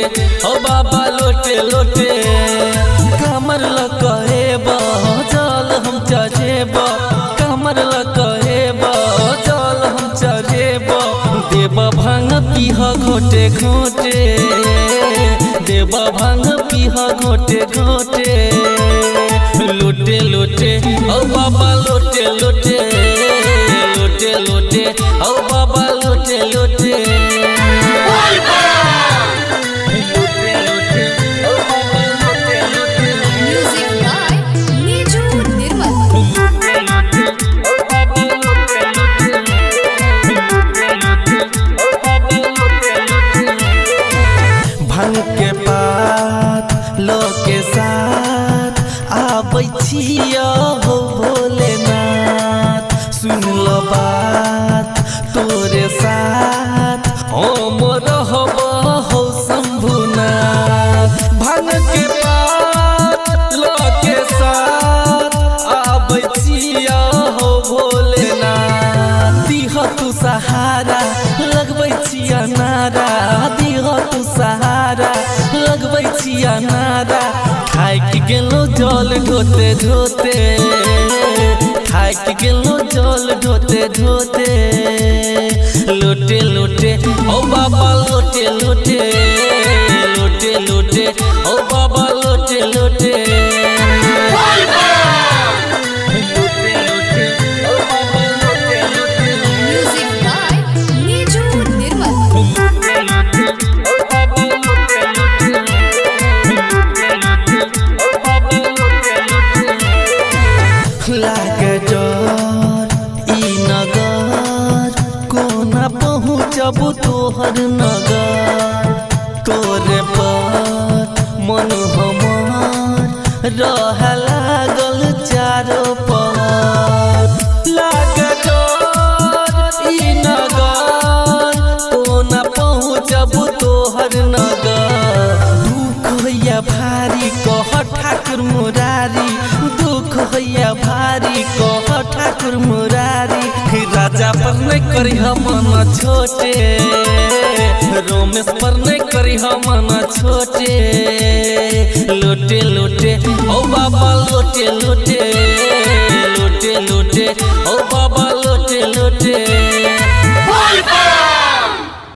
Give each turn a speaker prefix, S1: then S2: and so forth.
S1: लोटे ओ बाबा लोटे लोटे कमर लकहे जल हम चढ़ेब कमर लकहे जल हम चढ़ेब देव भांग पीह घोटे घोटे देव भांग पीह घोटे घोटे लोटे लोटे ओ बाबा लोटे लोटे लोटे लोटे ओ बाबा लोटे लोटे भांग के पात लो के साथ आबै छिया हो भोलेनाथ सुन लो बात तोरे साथ हम रहब हो शंभुनाथ भांग के पात लो के साथ आबै छिया हो भोलेनाथ दिह तू सहारा लगबै छिया नारा दिह तू सहारा लगबै छिया नारा खाइ के गेलो जल ढोते ढोते खाइ के गेलो जल ढोते ढोते लोटे लोटे ओ बाबा लोटे लोटे लोटे लोटे ओ बाबा लोटे लोटे लागे डर ई नगर कोना पहुँचब तोहर नगर तोरे पर मन हमार रह लागल चारो पहर लागे डर ई नगर कोना पहुँचब तोहर नगर दुख होइया भारी कह ठाकुर मुरारी दुख होइया भारी कह ठाकुर मुरारी राजा पर नहीं करी मन छोटे रोमेश पर नहीं करी मन छोटे लोटे लोटे ओ बाबा लोटे लोटे